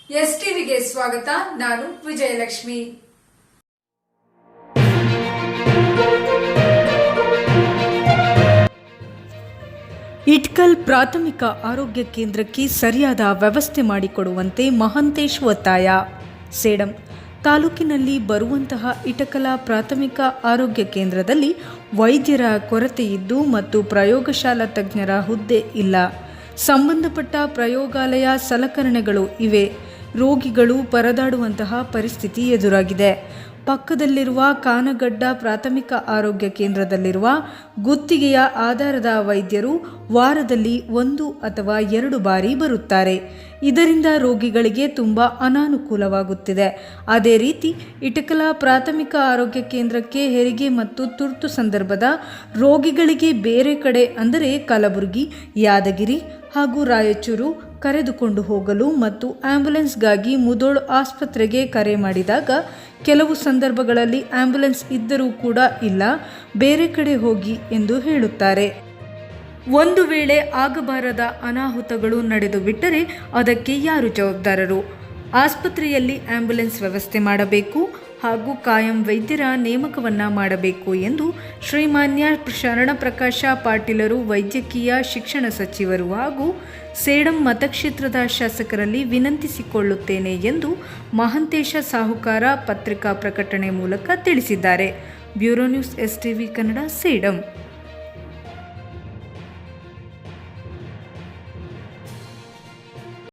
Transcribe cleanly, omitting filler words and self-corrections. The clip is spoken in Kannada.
ಎಸ್ಟಿವಿಗೆ ಸ್ವಾಗತ. ನಾನು ವಿಜಯಲಕ್ಷ್ಮಿ. ಇಟ್ಕಲ್ ಪ್ರಾಥಮಿಕ ಆರೋಗ್ಯ ಕೇಂದ್ರಕ್ಕೆ ಸರಿಯಾದ ವ್ಯವಸ್ಥೆ ಮಾಡಿಕೊಡುವಂತೆ ಮಹಂತೇಶ್ ಒತ್ತಾಯ. ಸೇಡಂ ತಾಲೂಕಿನಲ್ಲಿ ಬರುವಂತಹ ಇಟಕಲ ಪ್ರಾಥಮಿಕ ಆರೋಗ್ಯ ಕೇಂದ್ರದಲ್ಲಿ ವೈದ್ಯರ ಕೊರತೆ ಇದ್ದು ಮತ್ತು ಪ್ರಯೋಗಶಾಲಾ ತಜ್ಞರ ಹುದ್ದೆ ಇಲ್ಲ. ಸಂಬಂಧಪಟ್ಟ ಪ್ರಯೋಗಾಲಯ ಸಲಕರಣೆಗಳು ಇವೆ. ರೋಗಿಗಳು ಪರದಾಡುವಂತಹ ಪರಿಸ್ಥಿತಿ ಎದುರಾಗಿದೆ. ಪಕ್ಕದಲ್ಲಿರುವ ಕಾನಗಡ್ಡ ಪ್ರಾಥಮಿಕ ಆರೋಗ್ಯ ಕೇಂದ್ರದಲ್ಲಿರುವ ಗುತ್ತಿಗೆಯ ಆಧಾರದ ವೈದ್ಯರು ವಾರದಲ್ಲಿ 1 ಅಥವಾ 2 ಬಾರಿ ಬರುತ್ತಾರೆ. ಇದರಿಂದ ರೋಗಿಗಳಿಗೆ ತುಂಬ ಅನಾನುಕೂಲವಾಗುತ್ತಿದೆ. ಅದೇ ರೀತಿ ಇಟಕಲ ಪ್ರಾಥಮಿಕ ಆರೋಗ್ಯ ಕೇಂದ್ರಕ್ಕೆ ಹೆರಿಗೆ ಮತ್ತು ತುರ್ತು ಸಂದರ್ಭದ ರೋಗಿಗಳಿಗೆ ಬೇರೆ ಕಡೆ ಅಂದರೆ ಕಲಬುರಗಿ, ಯಾದಗಿರಿ ಹಾಗೂ ರಾಯಚೂರು ಕರೆದುಕೊಂಡು ಹೋಗಲು ಮತ್ತು ಆಂಬ್ಯುಲೆನ್ಸ್ಗಾಗಿ ಮುಧೋಳ್ ಆಸ್ಪತ್ರೆಗೆ ಕರೆ ಮಾಡಿದಾಗ ಕೆಲವು ಸಂದರ್ಭಗಳಲ್ಲಿ ಆಂಬ್ಯುಲೆನ್ಸ್ ಇದ್ದರೂ ಕೂಡ ಇಲ್ಲ, ಬೇರೆ ಕಡೆ ಹೋಗಿ ಎಂದು ಹೇಳುತ್ತಾರೆ. ಒಂದು ವೇಳೆ ಆಗಬಾರದ ಅನಾಹುತಗಳು ನಡೆದು ಬಿಟ್ಟರೆ ಅದಕ್ಕೆ ಯಾರು ಜವಾಬ್ದಾರರು? ಆಸ್ಪತ್ರೆಯಲ್ಲಿ ಆಂಬ್ಯುಲೆನ್ಸ್ ವ್ಯವಸ್ಥೆ ಮಾಡಬೇಕು ಹಾಗೂ ಕಾಯಂ ವೈದ್ಯರ ನೇಮಕವನ್ನು ಮಾಡಬೇಕು ಎಂದು ಶ್ರೀಮಾನ್ಯ ಶರಣಪ್ರಕಾಶ ಪಾಟೀಲರು ವೈದ್ಯಕೀಯ ಶಿಕ್ಷಣ ಸಚಿವರು ಹಾಗೂ ಸೇಡಂ ಮತಕ್ಷೇತ್ರದ ಶಾಸಕರಲ್ಲಿ ವಿನಂತಿಸಿಕೊಳ್ಳುತ್ತೇನೆ ಎಂದು ಮಹಂತೇಶ ಸಾಹುಕಾರ ಪತ್ರಿಕಾ ಪ್ರಕಟಣೆ ಮೂಲಕ ತಿಳಿಸಿದ್ದಾರೆ. Bureau news, STV Kannada, Sedam.